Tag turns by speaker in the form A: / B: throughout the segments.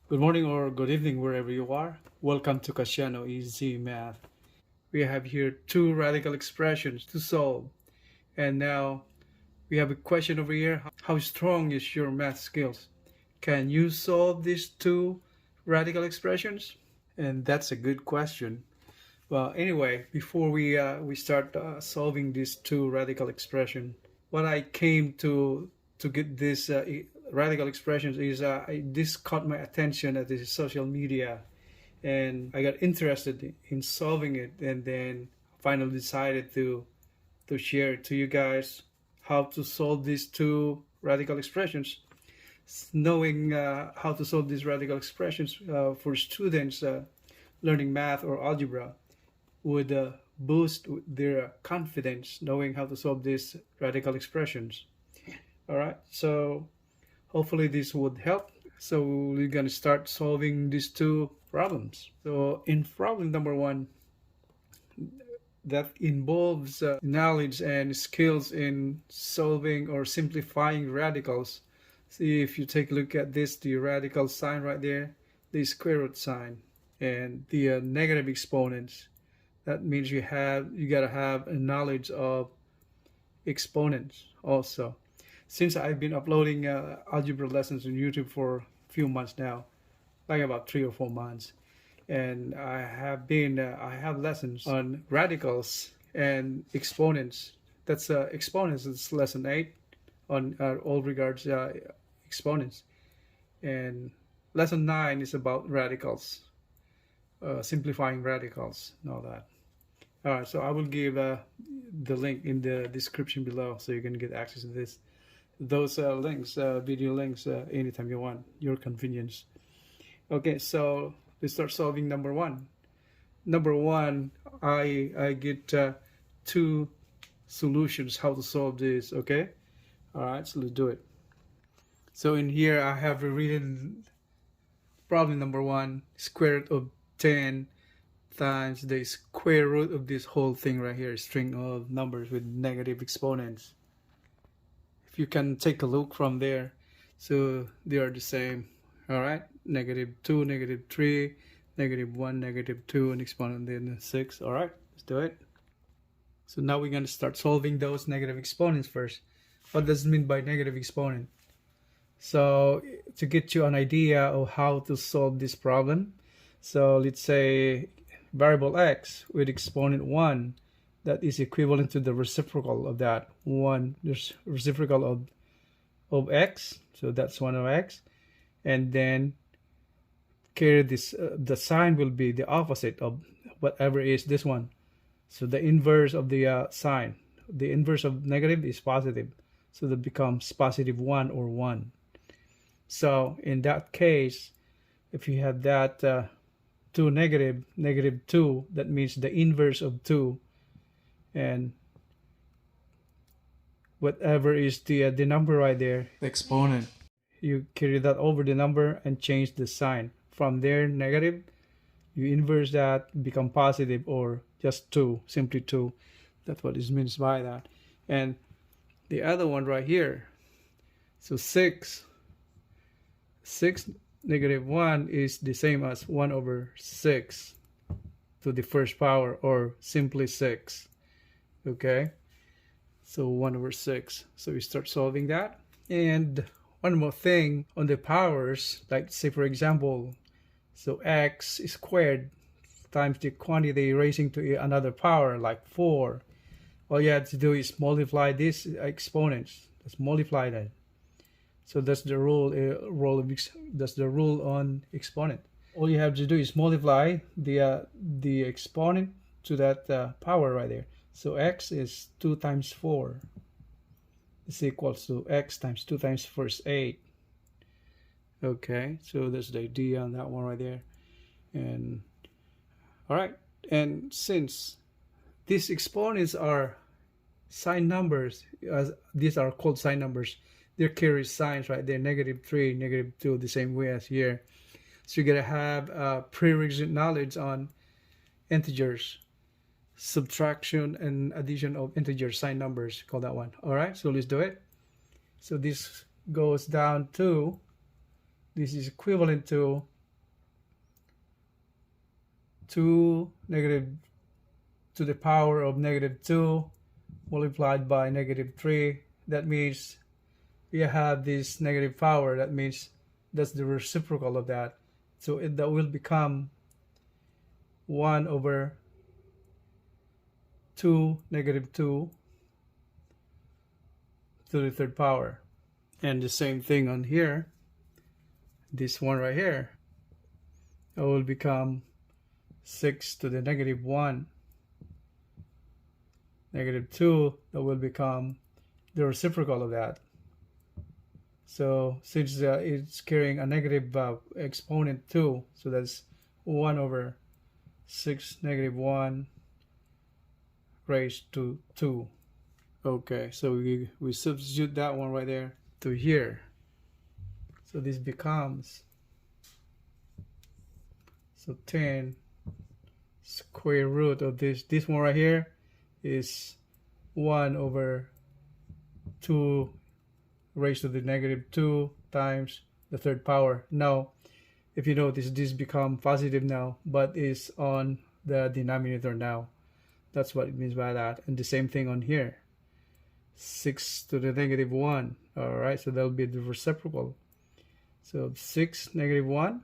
A: Good morning or good evening wherever you are. Welcome to Kasyanno EZMath. We have here two radical expressions to solve. And now we have a question over here. How strong is your math skills? Can you solve these two radical expressions? And that's a good question. Well, anyway, before we start solving these two radical expressions, what I came to get this radical expressions is this caught my attention at the social media, and I got interested in solving it, and then finally decided to share it to you guys how to solve these two radical expressions. Knowing how to solve these radical expressions for students learning math or algebra would boost their confidence knowing how to solve these radical expressions. All right, so hopefully this would help. So we're gonna start solving these two problems. So in problem number one, that involves knowledge and skills in solving or simplifying radicals. See, if you take a look at this, the radical sign right there, the square root sign, and the negative exponents. That means you gotta have a knowledge of exponents also. Since I've been uploading algebra lessons on YouTube for a few months now, like about 3 or 4 months, and I have lessons on radicals and exponents. That's exponents. It's lesson 8 on all regards exponents, and lesson 9 is about radicals, simplifying radicals, and all that. All right, so I will give the link in the description below so you can get access to those links, video links, anytime you want, your convenience. Okay, so let's start solving number one. Number one, I get two solutions how to solve this. Okay, all right, so let's do it. So in here I have written problem number one: square root of 10 times the square root of this whole thing right here, string of numbers with negative exponents. If you can take a look from there, so they are the same. All right, -2, -3, -1, -2, and exponent then 6. All right, let's do it. So now we're going to start solving those negative exponents first. What does it mean by negative exponent? So to get you an idea of how to solve this problem, so let's say variable x with exponent 1, that is equivalent to the reciprocal of that 1. There's reciprocal of x, so that's 1 of x, and then carry this, the sign will be the opposite of whatever is this one. So the inverse of the sign, the inverse of negative is positive, so that becomes positive 1 or 1. So in that case, if you have that 2 negative, -2, that means the inverse of 2, and whatever is the number right there, the exponent, you carry that over the number and change the sign. From there, negative, you inverse that, become positive, or just 2, simply 2. That's what it means by that. And the other one right here, so 6 -1 is the same as 1 over 6 to the first power, or simply 6. Okay, so 1 over 6. So we start solving that. And one more thing on the powers, like say for example, so x squared times the quantity raising to another power, like 4. All you have to do is multiply these exponents. Let's multiply that. So that's the rule. That's the rule on exponent. All you have to do is multiply the exponent to that power right there. So x is 2 times 4. Is equals to x times 2 times 4 is 8. Okay, so that's the idea on that one right there. And all right, and since these exponents are sign numbers, as these are called sign numbers, they're carry signs right there, -3, -2, the same way as here. So you're gonna have prerequisite knowledge on integers, subtraction and addition of integer sign numbers, call that one. All right, so let's do it. So this goes down to, this is equivalent to 2 negative to the power of negative 2 multiplied by negative 3. That means we have this negative power. That means that's the reciprocal of that. So that will become 1 over 2 negative 2 to the third power. And the same thing on here. This one right here, it will become 6 to the negative 1 negative 2. That will become the reciprocal of that. So since it's carrying a negative exponent 2, so that's 1 over 6 negative 1 raised to 2. Okay, so we substitute that one right there to here. So this becomes, so 10 square root of this one right here is 1 over 2 raised to the negative 2 times the third power. Now, if you notice, this become positive now, but is on the denominator now. That's what it means by that. And the same thing on here. 6 to the negative 1. Alright, so that'll be the reciprocal. So 6 negative 1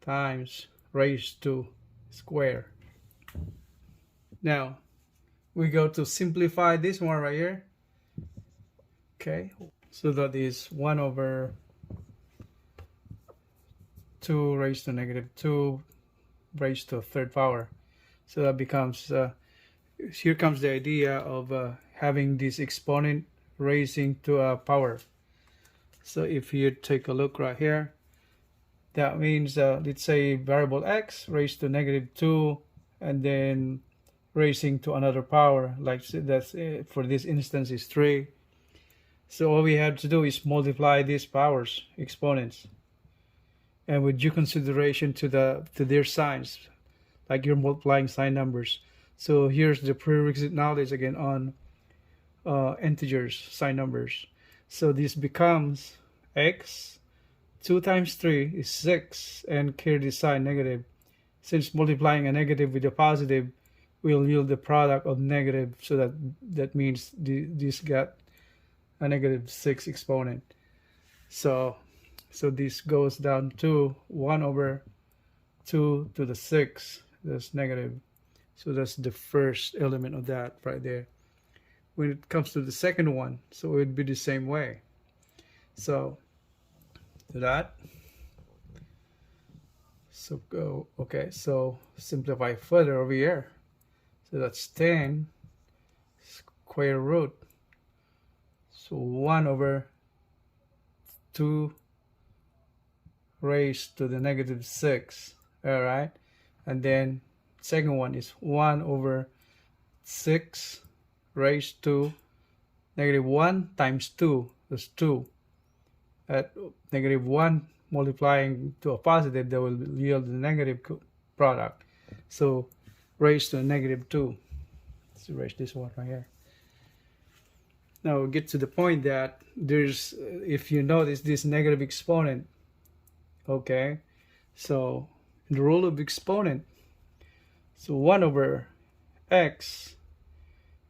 A: times raised to square. Now, we go to simplify this one right here. Okay, so that is 1 over 2 raised to negative 2 raised to a third power. So that becomes, here comes the idea of having this exponent raising to a power. So if you take a look right here, that means, let's say variable x raised to negative 2 and then raising to another power, like that's for this instance is 3. So all we have to do is multiply these powers, exponents, and with due consideration to their signs, like you're multiplying sign numbers. So here's the prerequisite knowledge again on integers, sign numbers. So this becomes x, 2 times 3 is 6, and carry the sign negative. Since multiplying a negative with a positive will yield the product of negative, so that means this got a negative 6 exponent. So this goes down to 1 over 2 to the 6. That's negative. So that's the first element of that right there. When it comes to the second one, so it would be the same way. So to that. So go, okay, so simplify further over here. So that's 10 square root. So 1 over 2 raised to the negative 6. All right. And then second one is 1 over 6 raised to negative 1 times 2. That's 2. At negative 1 multiplying to a positive, that will yield the negative product. So raised to a negative 2. Let's erase this one right here. Now we'll get to the point that there's, if you notice this negative exponent, okay, so the rule of exponent, so 1 over x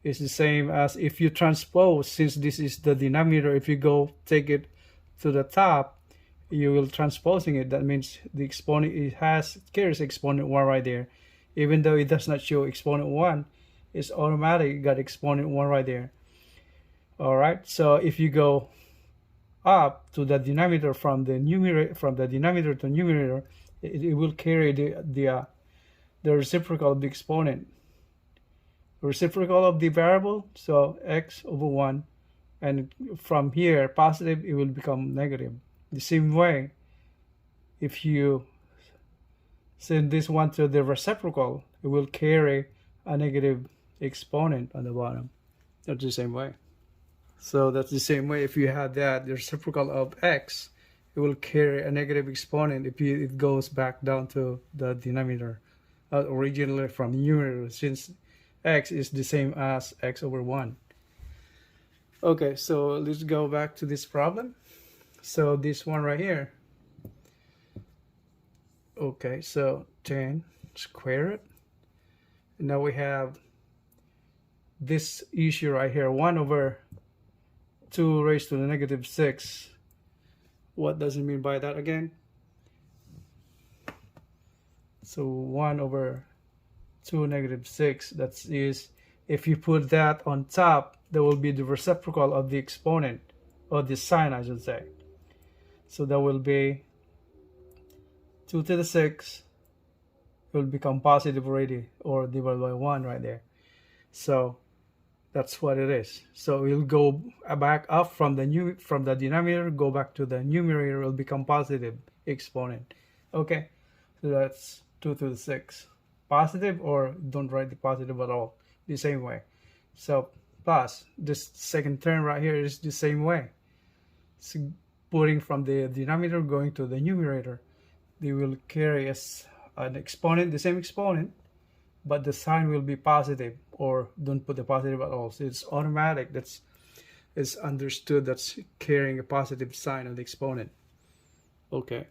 A: is the same as if you transpose, since this is the denominator, if you go take it to the top, you will transposing it. That means the exponent, it carries exponent 1 right there. Even though it does not show exponent 1, it's automatic got exponent 1 right there. Alright, so if you go up to the denominator from the numerator, from the denominator to numerator, it will carry the reciprocal of the exponent. Reciprocal of the variable, so x over 1, and from here positive, it will become negative. The same way, if you send this one to the reciprocal, it will carry a negative exponent on the bottom. That's the same way. So that's the same way if you have that, the reciprocal of x, it will carry a negative exponent if it goes back down to the denominator, originally from the numerator, since x is the same as x over 1. Okay, so let's go back to this problem. So this one right here. Okay, so 10 square it. And now we have this issue right here, 1 over 2 raised to the negative 6. What does it mean by that again? So 1 over 2 negative 6, that is, if you put that on top, that will be the reciprocal of the exponent, or the sign I should say. So that will be 2 to the 6, it will become positive already, or divided by 1 right there. So that's what it is. So we'll go back up from the denominator, go back to the numerator, will become positive exponent. Okay, so that's 2 to the 6. Positive, or don't write the positive at all, the same way. So plus this second term right here is the same way. So putting from the denominator going to the numerator, they will carry as an exponent, the same exponent, but the sign will be positive, or don't put the positive at all. So it's automatic. It's understood that's carrying a positive sign of the exponent. Okay.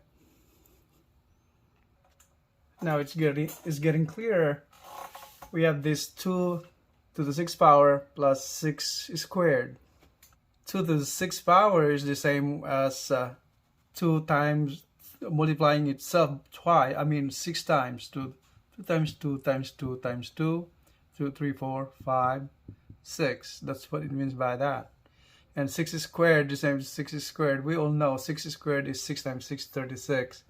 A: Now it's getting clearer. We have this 2 to the 6th power plus 6 squared. 2 to the 6th power is the same as 2 times multiplying itself twice. I mean 6 times. 2 times 2 times 2 times 2, 2, 3, 4, 5, 6. That's what it means by that. And 6 squared, the same as 6 squared. We all know 6 squared is 6 times 6, 36.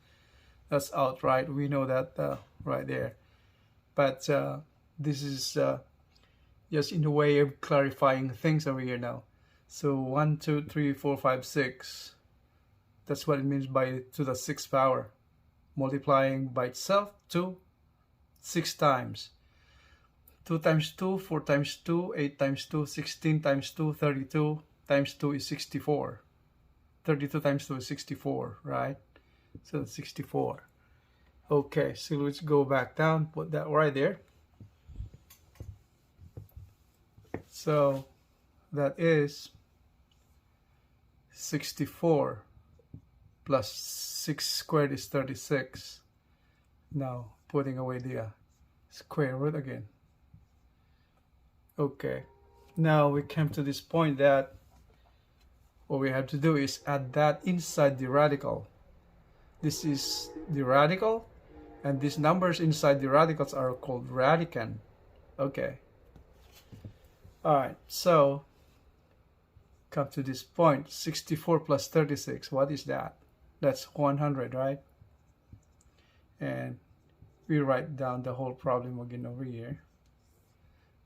A: That's outright. We know that right there. But this is just in a way of clarifying things over here now. So 1, 2, 3, 4, 5, 6. That's what it means by to the 6th power. Multiplying by itself 2, 6 times. 2 times 2, 4 times 2, 8 times 2, 16 times 2, 32 times 2 is 64. 32 times 2 is 64, right? So that's 64. Okay, so let's go back down, put that right there. So that is 64 plus 6 squared is 36. Now putting away the square root again. Okay, now we came to this point that what we have to do is add that inside the radical. This is the radical, and these numbers inside the radicals are called radicand. Okay. Alright, so come to this point, 64 plus 36, what is that? That's 100, right? And we write down the whole problem again over here,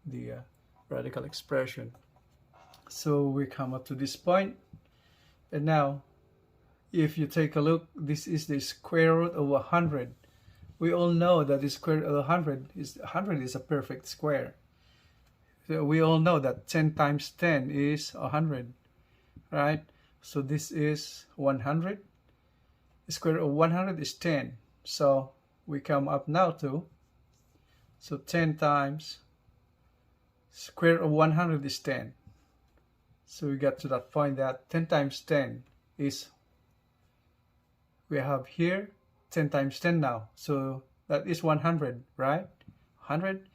A: the radical expression. So we come up to this point, and now if you take a look, this is the square root of 100. We all know that the square root of 100 is a perfect square. So we all know that 10 times 10 is 100, right? So this is 100. The square root of 100 is 10. So we come up now to, so 10 times square root of 100 is 10. So we got to that point that 10 times 10 is, we have here 10 times 10 now. So that is 100, right? 100.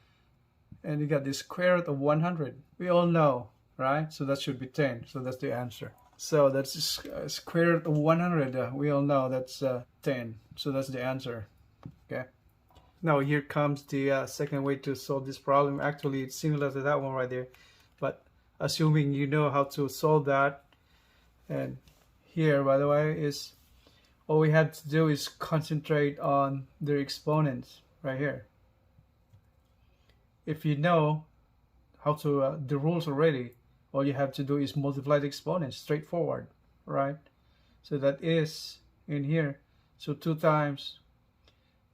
A: And you got the square root of 100. We all know, right? So that should be 10. So that's the answer. So that's square root of 100. We all know that's 10. So that's the answer. Okay. Now here comes the second way to solve this problem. Actually, it's similar to that one right there. But assuming you know how to solve that. And here, by the way, is all we have to do is concentrate on their exponents right here. If you know how to the rules already, all you have to do is multiply the exponents, straightforward, right? So that is in here. So 2 times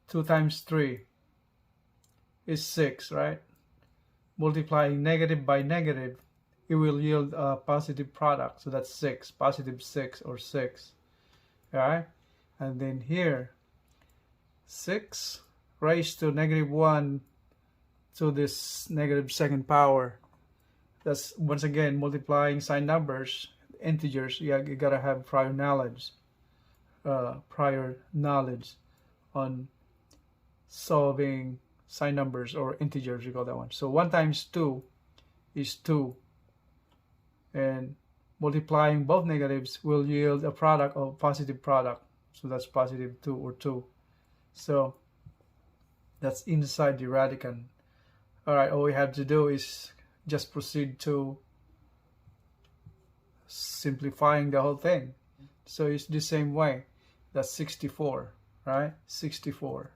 A: 3 is 6, right? Multiplying negative by negative, it will yield a positive product. So that's 6, positive 6 or 6, all right? And then here, 6 raised to negative 1 to this negative second power. That's once again multiplying sign numbers, integers. You gotta have prior knowledge on solving sign numbers or integers, we call that one. So 1 times 2 is 2, and multiplying both negatives will yield a product of positive product. So that's positive 2 or 2. So that's inside the radicand. Alright, all we have to do is just proceed to simplifying the whole thing. So it's the same way. That's 64, right? 64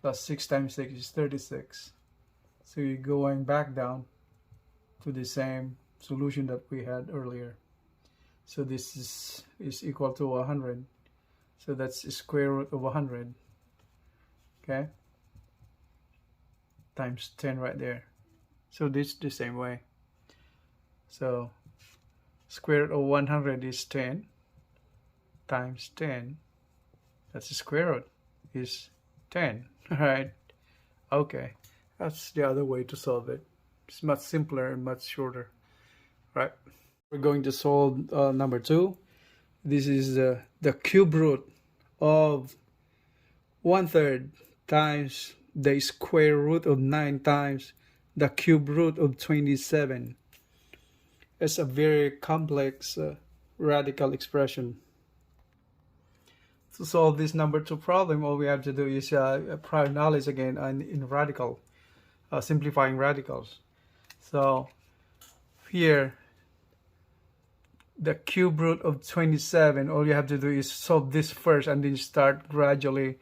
A: plus 6 times 6 is 36. So you're going back down to the same solution that we had earlier. So this is equal to 100. So that's the square root of 100. Okay? Times 10 right there. So this is the same way. So square root of 100 is 10 times 10. That's the square root is 10. Alright. Okay. That's the other way to solve it. It's much simpler and much shorter. Right. We're going to solve number 2. This is the cube root of 1/3 times the square root of 9 times the cube root of 27. It's a very complex radical expression. To solve this number 2 problem, all we have to do is prior knowledge again in radical, simplifying radicals. So here, the cube root of 27, all you have to do is solve this first and then start gradually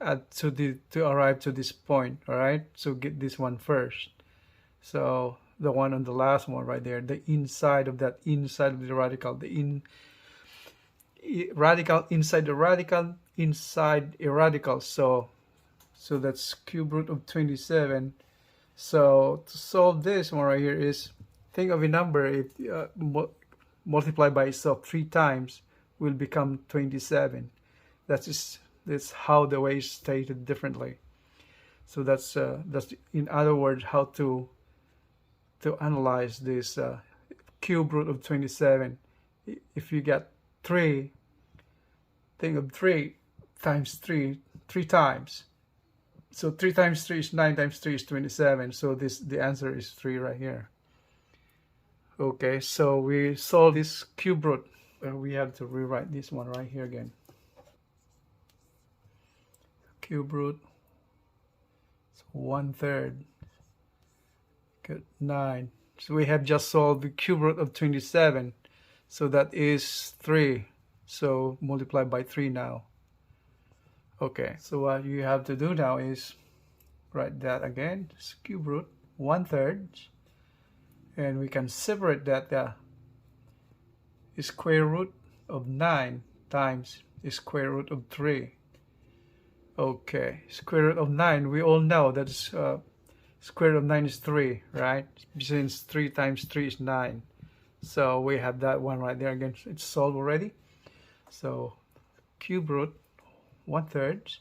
A: to arrive to this point. All right, so get this one first. So the one on the last one right there, the inside of that, inside of the radical, radical inside the radical inside a radical. So that's cube root of 27. So to solve this one right here is, think of a number, if multiply by itself 3 times will become 27. That's how the way is stated differently. So that's in other words how to analyze this cube root of 27. If you get 3, think of 3 times 3 times. So 3 times 3 is 9 times 3 is 27. So the answer is 3 right here. Okay, so we solve this cube root. We have to rewrite this one right here again. Cube root, so 1/3. Good, 9. So we have just solved the cube root of 27. So that is 3. So multiply by 3 now. Okay, so what you have to do now is write that again. It's cube root 1/3. And we can separate that the square root of 9 times the square root of 3. Okay, square root of 9, we all know that square root of 9 is 3, right? Since 3 times 3 is 9. So we have that one right there again. It's solved already. So cube root 1/3.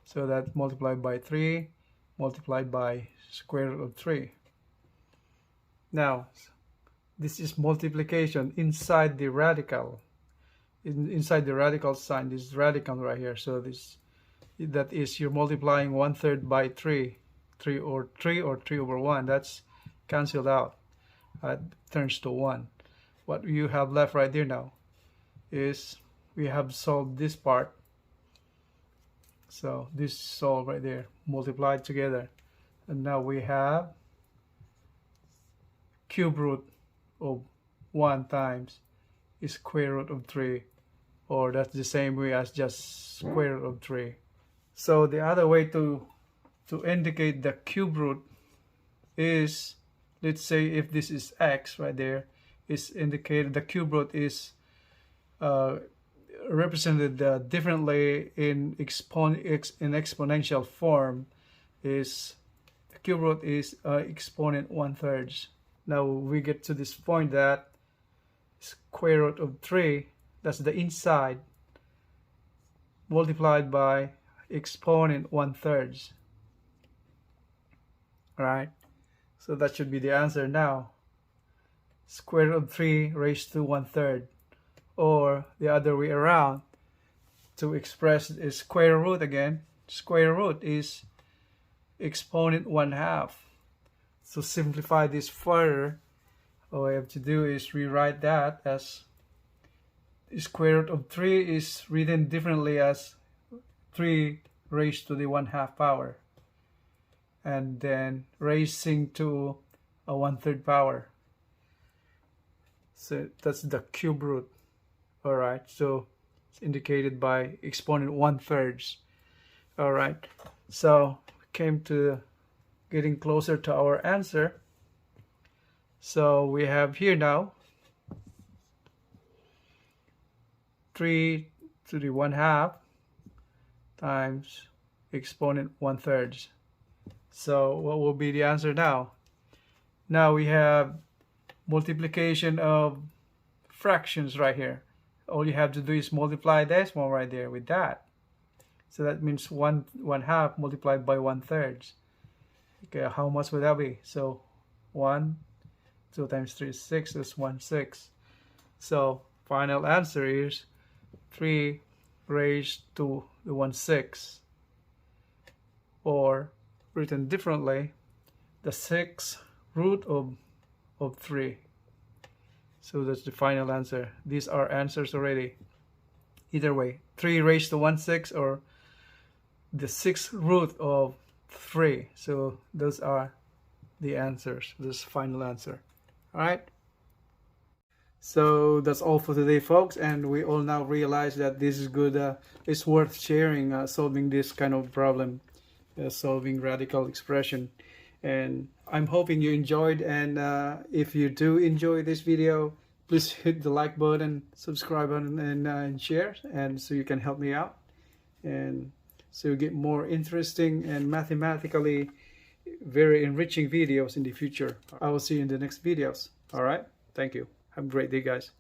A: So that multiplied by 3 multiplied by square root of 3. Now, this is multiplication inside the radical. Inside the radical sign, this radical right here. So that is you're multiplying 1/3 by 3. 3 or 3 over 1. That's cancelled out. Turns to 1. What you have left right there now is we have solved this part. So this is solved right there, multiplied together. And now we have cube root of 1 times square root of 3, or that's the same way as just square root of 3. So the other way to indicate the cube root is, let's say if this is x right there, is indicated the cube root is represented differently in exponential form. Is the cube root is exponent 1/3. Now we get to this point that square root of 3, that's the inside, multiplied by exponent 1/3. Alright, so that should be the answer now. Square root of 3 raised to 1/3. Or the other way around, to express the square root again, square root is exponent 1/2. So simplify this further, all I have to do is rewrite that as the square root of 3 is written differently as 3 raised to the 1/2 power, and then raising to a 1/3 power. So that's the cube root. Alright, so it's indicated by exponent 1/3. Alright, so we came to getting closer to our answer. So we have here now 3 to the 1/2 times exponent 1/3. So what will be the answer now? Now we have multiplication of fractions right here. All you have to do is multiply decimal right there with that. So that means 1/2 multiplied by 1/3. Okay, how much would that be? So 2 times 3 is 6, that's 1/6. So final answer is 3 raised to the 1/6, or written differently, the 6th root of 3. So that's the final answer. These are answers already. Either way, 3 raised to 1/6 or the 6th root of 3. So those are the answers. This final answer. All right. So that's all for today, folks. And we all now realize that this is good. It's worth sharing, solving this kind of problem, solving radical expression. And I'm hoping you enjoyed. And if you do enjoy this video, please hit the like button, subscribe button, and share, and so you can help me out, and so you get more interesting and mathematically very enriching videos in the future. I will see you in the next videos. All right, thank you. Have a great day, guys.